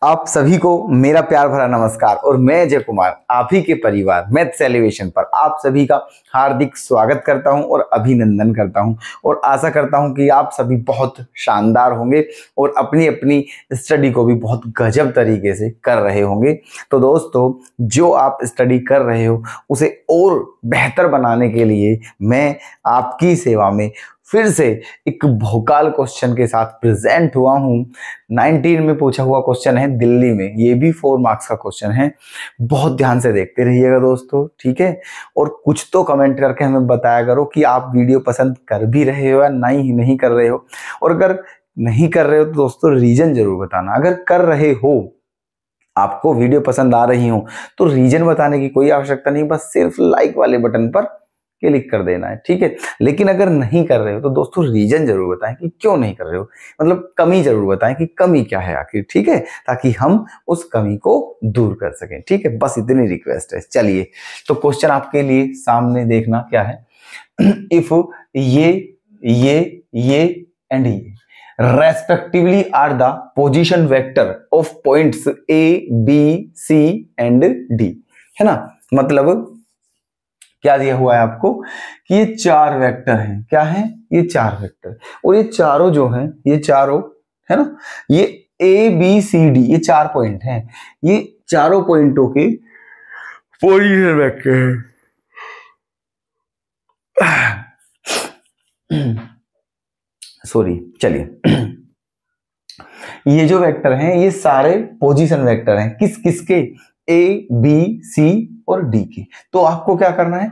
आप सभी को मेरा प्यार भरा नमस्कार और मैं अजय कुमार आप ही के परिवार मैथ्स एलिवेशन पर आप सभी का हार्दिक स्वागत करता हूं और अभिनंदन करता हूं और आशा करता हूं कि आप सभी बहुत शानदार होंगे और अपनी अपनी स्टडी को भी बहुत गजब तरीके से कर रहे होंगे। तो दोस्तों, जो आप स्टडी कर रहे हो उसे और बेहतर बनाने के लिए मैं आपकी सेवा में फिर से एक भोकाल क्वेश्चन के साथ प्रेजेंट हुआ हूं। 19 में पूछा हुआ क्वेश्चन है दिल्ली में, ये भी 4 मार्क्स का क्वेश्चन है। बहुत ध्यान से देखते रहिएगा दोस्तों, ठीक है। और कुछ तो कमेंट करके हमें बताया करो कि आप वीडियो पसंद कर भी रहे हो या नहीं कर रहे हो। और अगर नहीं कर रहे हो तो दोस्तों रीजन जरूर बताना। अगर कर रहे हो, आपको वीडियो पसंद आ रही हो, तो रीजन बताने की कोई आवश्यकता नहीं, बस सिर्फ लाइक वाले बटन पर क्लिक कर देना है, ठीक है। लेकिन अगर नहीं कर रहे हो तो दोस्तों रीजन जरूर बताएं कि क्यों नहीं कर रहे हो, मतलब कमी जरूर बताएं कि कमी क्या है आखिर, ठीक है, ताकि हम उस कमी को दूर कर सकें, ठीक है। बस इतनी रिक्वेस्ट है। चलिए, तो क्वेश्चन आपके लिए सामने देखना क्या है। इफ ये एंड ये respectively are the position vector of points A, B, C and D, है ना। मतलब क्या दिया हुआ है आपको कि ये 4 वेक्टर हैं। क्या है? ये 4 वेक्टर, और ये चारों जो हैं, ये चारों है ना, ये A, B, C, D, ये 4 पॉइंट हैं। ये चारों पॉइंटों के पोजीशन वेक्टर हैं। सॉरी, चलिए। ये जो वेक्टर हैं ये सारे पोजीशन वेक्टर हैं। किस किस के? A, B, C और D के। तो आपको क्या करना है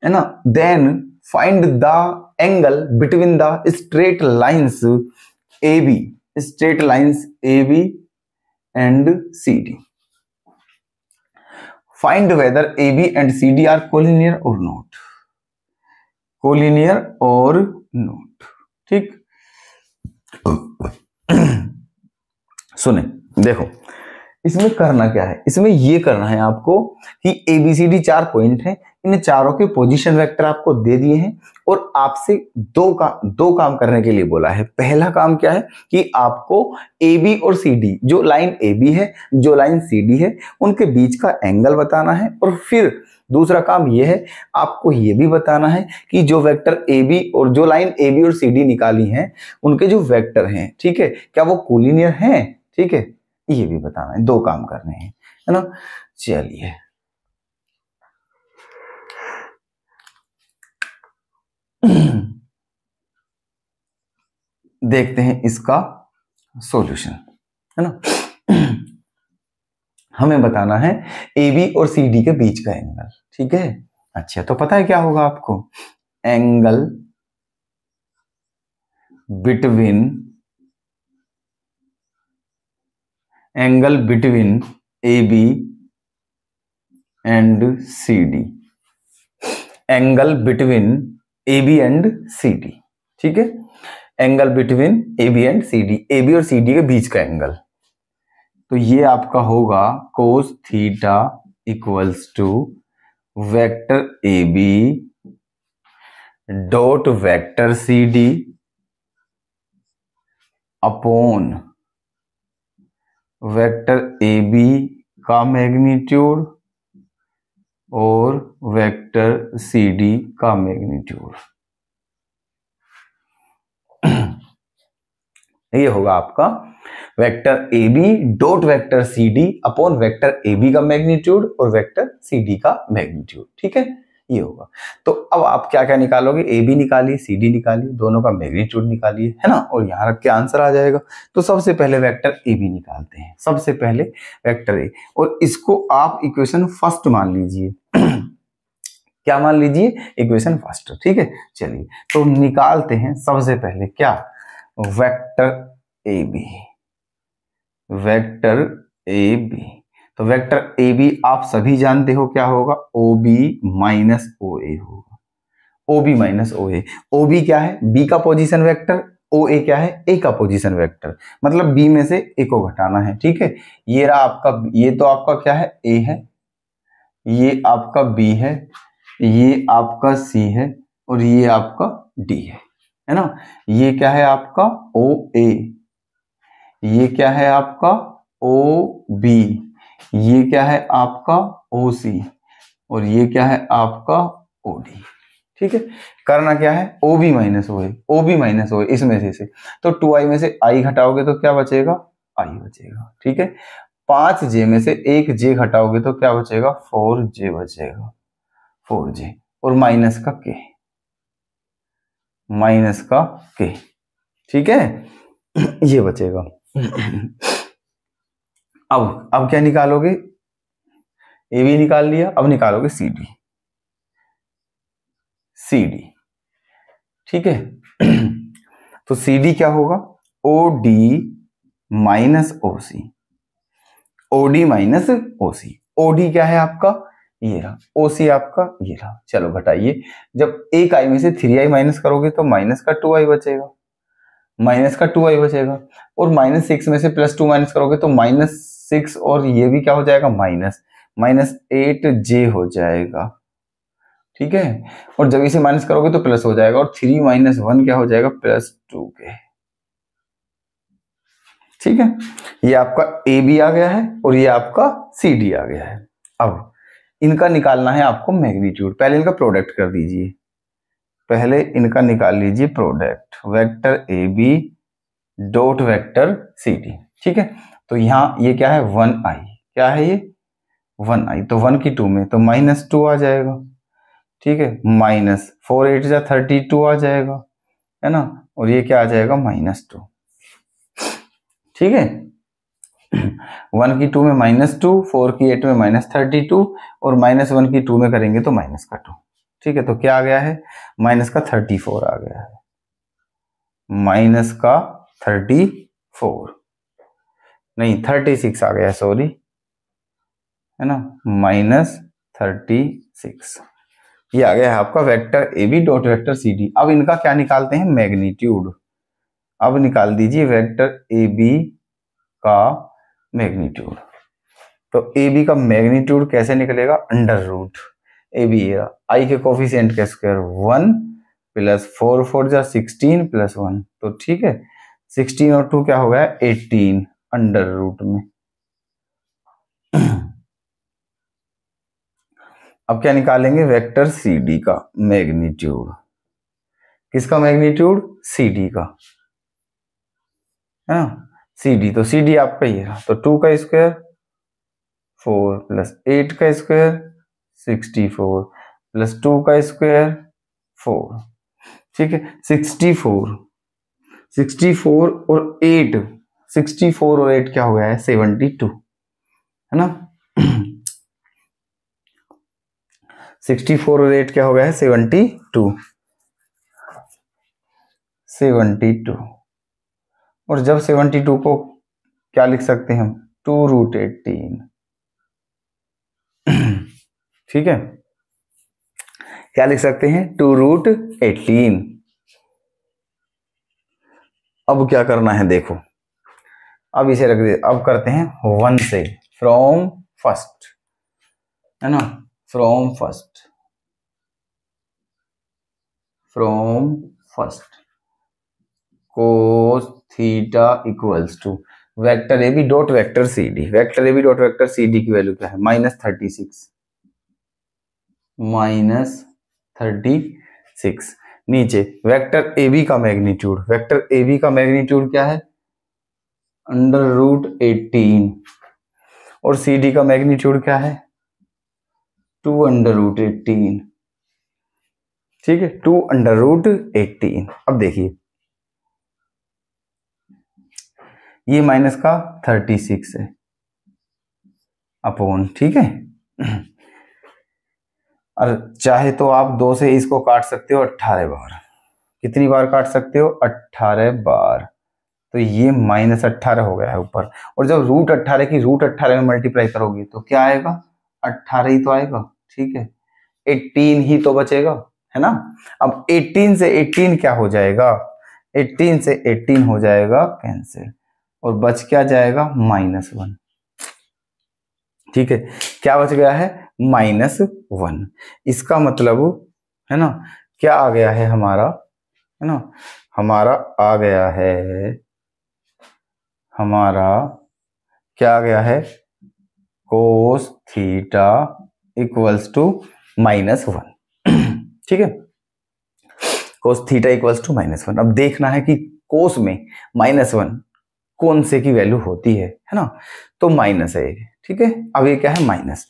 ना, then find the angle between the straight lines AB, straight lines AB and CD। Find whether AB and CD are collinear or not, collinear or not, ठीक। सुने, देखो इसमें करना क्या है, इसमें ये करना है आपको कि ABCD 4 पॉइंट हैं, इन चारों के पोजीशन वेक्टर आपको दे दिए हैं और आपसे दो काम करने के लिए बोला है। पहला काम क्या है कि आपको AB और CD, जो लाइन AB है, जो लाइन CD है, उनके बीच का एंगल बताना है। और फिर दूसरा काम ये है, आपको ये भी बताना है कि जो वेक्टर AB और जो लाइन AB और CD निकाली हैं, उनके जो वेक्टर हैं, ठीक है, क्या वो कोलिनियर हैं, ठीक है, ये भी बताना है। 2 काम करने हैं, है ना। चलिए, देखते हैं इसका सॉल्यूशन, है ना। हमें बताना है AB और CD के बीच का एंगल, ठीक है। अच्छा, तो पता है क्या होगा आपको, angle between AB and CD, angle between AB and CD, ठीक है। Angle between AB and CD, AB और CD के बीच का एंगल। तो ये आपका होगा cos theta equals to vector AB dot vector CD upon vector AB का मैग्नीट्यूड और वेक्टर CD का मैग्नीट्यूड। ये होगा आपका vector AB dot vector CD upon vector AB का मैग्नीट्यूड और वेक्टर CD का मैग्नीट्यूड, ठीक है, ये होगा। तो अब आप क्या क्या निकालोगे, AB निकालिए, CD निकालिए, दोनों का मैग्नीट्यूड निकालिए, है ना, और यहां रख के आंसर आ जाएगा। तो सबसे पहले वेक्टर AB निकालते हैं, सबसे पहले वेक्टर A, और इसको आप इक्वेशन फर्स्ट मान लीजिए। क्या मान लीजिए? इक्वेशन फर्स्ट, ठीक है। चलिए, तो निकालते हैं सबसे पहले क्या, वेक्टर AB, वेक्टर AB। तो वेक्टर AB आप सभी जानते हो क्या होगा, OB माइनस OA होगा, OB माइनस OA। OB क्या है? B का पोजीशन वेक्टर, OA क्या है? A का पोजीशन वेक्टर, मतलब B में से A को घटाना है, ठीक है। ये रहा आपका, ये तो आपका क्या है, A है, ये आपका B है, ये आपका C है और ये आपका D है ना। ये क्या है आपका OA, ये क्या है आपका ओ बी, ये क्या है आपका ओ सी, और ये क्या है आपका ओ डी। ठीक है, करना क्या है, ओ बी माइनस ओ ए, ओ बी माइनस ओ ए, इसमें से तो 2i में से i घटाओगे तो क्या बचेगा, i बचेगा। ठीक है, 5j में से 1j घटाओगे तो क्या बचेगा, 4j बचेगा, 4j, और माइनस का k, माइनस का k। ठीक है, ये बचेगा। अब क्या निकालोगे, ए बी निकाल लिया, अब निकालोगे सी डी, सी डी। ठीक है, तो सी डी क्या होगा, ओ डी माइनस ओ सी, ओ डी माइनस ओ सी। ओ डी क्या है आपका, ये रहा, ओ सी आपका ये रहा। चलो घटाइए, जब एक आई में से 3i माइनस करोगे तो माइनस का 2i बचेगा, माइनस का 2i बचेगा, और -6 में से +2 माइनस करोगे तो -6, और ये भी क्या हो जाएगा, -8j हो जाएगा। ठीक है, और जब इसे माइनस करोगे तो प्लस हो जाएगा, और 3 - 1 क्या हो जाएगा, +2k। ठीक है, ये आपका ए बी आ गया है और ये आपका सी डी आ गया है। अब इनका निकालना है आपको मैग्नीट्यूड। पहले इनका प्रोडक्ट कर दीजिए, पहले इनका निकाल लीजिए product, vector A B dot vector C D. ठीक है, तो यहाँ ये क्या है, 1i, क्या है ये 1i, तो 1 की 2 में तो -2 आ जाएगा। ठीक है, -4 8 जा 32 आ जाएगा, है ना, और ये क्या आ जाएगा, -2। ठीक है, 1 की 2 में -2, 4 की 8 में -32, और -1 की 2 में करेंगे तो माइनस का 2। ठीक है, तो क्या आ गया है, माइनस का 34 आ गया है, माइनस का 34 नहीं 36 आ गया, सॉरी, है ना, -36 ये आ गया है आपका vector A B dot vector C D. अब इनका क्या निकालते हैं, मैग्नीट्यूड। अब निकाल दीजिए वेक्टर ए बी का मैग्नीट्यूड। तो ए बी का मैग्नीट्यूड कैसे निकलेगा, under root A B, i के कोफिशिएंट का स्क्वायर 1 + 4 4 जा 16 + 1, तो ठीक है, 16 और 2 क्या हो गया, 18 अंडर रूट में। अब क्या निकालेंगे, वेक्टर सी डी का मैग्नीट्यूड। किसका मैग्नीट्यूड, सी डी का, है ना, सी डी, तो सी डी आपका ये रहा, तो 2 का स्क्वायर 4 + 8 का स्क्वायर 64 + 2 का स्क्वायर 4। ठीक है, 64 और 8, 64 और 8 क्या हो गया है, 72, है ना। 64 और 8 क्या हो गया है, 72, 72। और जब 72 को क्या लिख सकते हैं हम, 2√18। ठीक है, क्या लिख सकते हैं, 2√18। अब क्या करना है देखो, अब इसे रख दे, अब करते हैं 1 से, फ्रॉम फर्स्ट, है ना, from first, from first cos theta equals to vector A B dot vector C D. Vector A B dot vector C D की वैल्यू क्या है, -36 नीचे वेक्टर ए बी का मैग्नीट्यूड, वेक्टर ए बी का magnitude क्या है, √18, और C D का मैग्नीट्यूड क्या है, 2√18। ठीक है, 2√18। अब देखिए ये माइनस का 36 है अपॉन, ठीक है, और चाहे तो आप 2 से इसको काट सकते हो 18 बार। कितनी बार काट सकते हो, 18 बार। तो ये -18 हो गया है ऊपर, और जब √18 की √18 में मल्टीप्लाई करोगे तो क्या आएगा, 18 ही तो आएगा। ठीक है, 18 ही तो बचेगा, है ना। अब 18 से 18 क्या हो जाएगा, 18 से 18 हो जाएगा कैंसिल, और बच क्या जाएगा, -1। ठीक है, क्या बच गया है, -1। इसका मतलब, है ना, क्या आ गया है हमारा, है ना, हमारा आ गया है, हमारा क्या आ गया है, कोस थीटा इक्वल्स टू -1। ठीक है, कोस थीटा इक्वल्स टू -1। अब देखना है कि कोस में -1 कौन से की वैल्यू होती है ना, तो माइनस है, ठीक है। अब ये क्या है, माइनस।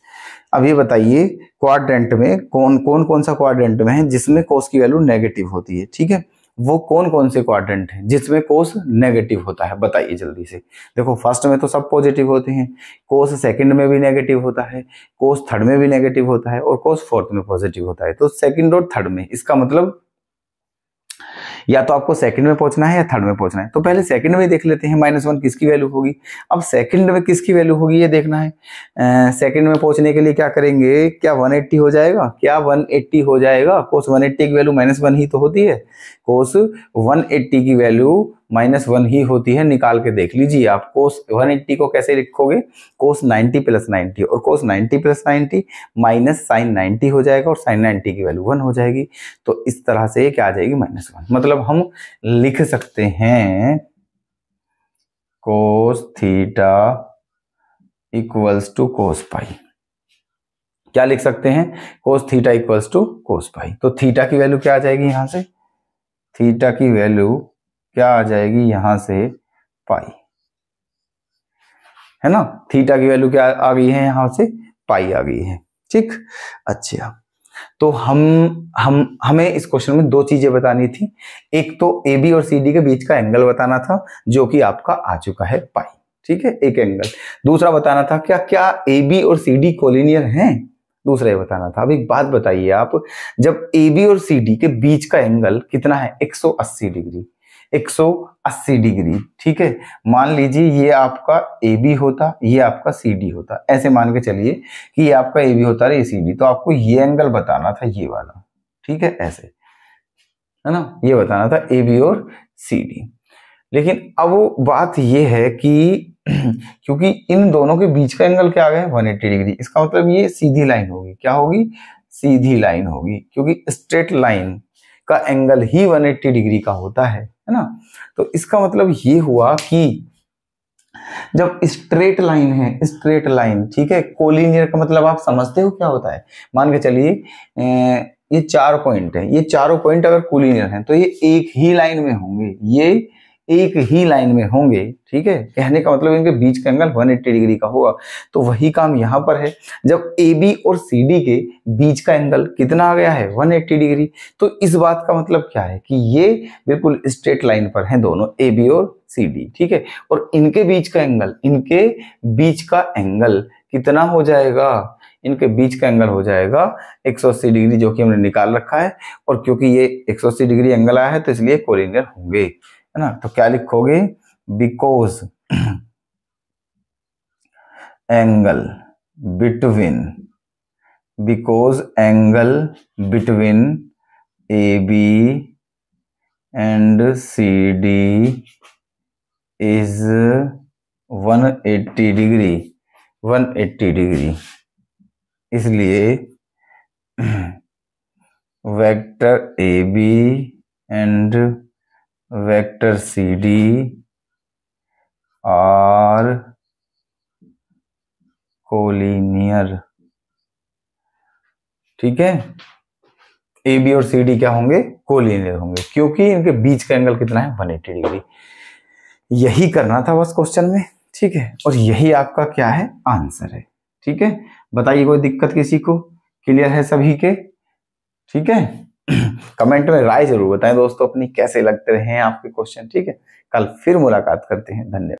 अब ये बताइए क्वाड्रेंट में कौन सा क्वाड्रेंट में है जिसमें कोस की वैल्यू नेगेटिव होती है, ठीक है। वो कौन से क्वाड्रेंट है जिसमें कोस नेगेटिव होता है, बताइए जल्दी से। देखो फर्स्ट में तो सब पॉजिटिव होते हैं, कोस सेकंड में भी नेगेटिव होता है, कोस थर्ड में भी नेगेटिव होता है और कोस फोर्थ में पॉजिटिव होता है। तो सेकंड और थर्ड में, इसका मतलब या तो आपको सेकंड में पहुंचना है या थर्ड में पहुंचना है। तो पहले सेकंड में देख लेते हैं -1 किसकी वैल्यू होगी। अब सेकंड में किसकी वैल्यू होगी ये देखना है। सेकंड में पहुंचने के लिए क्या करेंगे, क्या 180 हो जाएगा, क्या 180 हो जाएगा। कोस 180 की वैल्यू -1 ही तो होती है, कोस 180 की वैल्यू -1 ही होती है। निकाल के देख लीजिए आप। कोस 180 को कैसे लिखोगे, कोस 90 + 90, और कोस 90 + 90 माइनस साइन 90 हो जाएगा और साइन 90 की वैल्यू 1 हो जाएगी। तो इस तरह से क्या आ जाएगी, -1। मतलब हम लिख सकते हैं कोस थीटा इक्वल्स टू कोस पाई। क्या लिख सकते हैं, कोस थीटा इक्वल्स टू कोस पाई। तो थीटा की वैल्यू क्या आ जाएगी यहां से, थीटा की वैल्यू क्या आ जाएगी यहां से, पाई, है ना। थीटा की वैल्यू क्या आ गई है यहां से, पाई आ गई है, ठीक। अच्छा, तो हमें इस क्वेश्चन में दो चीजें बतानी थी। एक तो ए बी और सी डी के बीच का एंगल बताना था जो कि आपका आ चुका है पाई, ठीक है, एक एंगल। दूसरा बताना था क्या ए बी और सी डी कोलिनियर हैं, दूसरा ये बताना था। अब एक बात बताइए आप, जब ए बी और सी डी के बीच का एंगल कितना है, 180 डिग्री, 180 डिग्री, ठीक है। मान लीजिए ये आपका ए बी होता, ये आपका सी डी होता, ऐसे मान के चलिए कि ये आपका ए बी होता है, ये सी डी, तो आपको ये एंगल बताना था, ये वाला, ठीक है, ऐसे, है ना, ये बताना था ए बी और सी डी। लेकिन अब बात ये है कि क्योंकि इन दोनों के बीच का एंगल क्या आ गया है, 180 डिग्री, इसका मतलब ये सीधी लाइन होगी, क्या होगी, सीधी लाइन होगी, क्योंकि स्ट्रेट लाइन का एंगल ही 180 डिग्री का होता है ना। तो इसका मतलब ये हुआ कि जब स्ट्रेट लाइन है, स्ट्रेट लाइन, ठीक है, कोलिनियर का मतलब आप समझते हो क्या होता है। मान के चलिए ये 4 पॉइंट है, ये चारों पॉइंट अगर कोलिनियर हैं तो ये एक ही लाइन में होंगे, ये एक ही लाइन में होंगे, ठीक है। कहने का मतलब इनके बीच का एंगल 180 डिग्री का होगा। तो वही काम यहां पर है, जब ए बी और सी डी के बीच का एंगल कितना आ गया है, 180 डिग्री। तो इस बात का मतलब क्या है कि ये बिल्कुल स्ट्रेट लाइन पर हैं दोनों, ए बी और सी डी, ठीक है। और इनके बीच का एंगल, इनके बीच का एंगल कितना हो जाएगा, इनके बीच का एंगल हो जाएगा 180 डिग्री, जो कि हमने निकाल रखा है। और क्योंकि ये 180 डिग्री एंगल आया है तो इसलिए कोलिनियर होंगे, है ना। तो क्या लिखोगे, because angle between A B and C D is 180 degree, इसलिए vector A B and vector C D are collinear, ठीक है। ए बी और सी डी क्या होंगे, कोलिनियर होंगे, क्योंकि इनके बीच का एंगल कितना है, 180 डिग्री। यही करना था बस क्वेश्चन में, ठीक है। और यही आपका क्या है, आंसर है, ठीक है। बताइए कोई दिक्कत किसी को, क्लियर है सभी के, ठीक है। कमेंट में राय जरूर बताएं दोस्तों अपनी, कैसे लगते रहे हैं आपके क्वेश्चन, ठीक है। कल फिर मुलाकात करते हैं, धन्यवाद।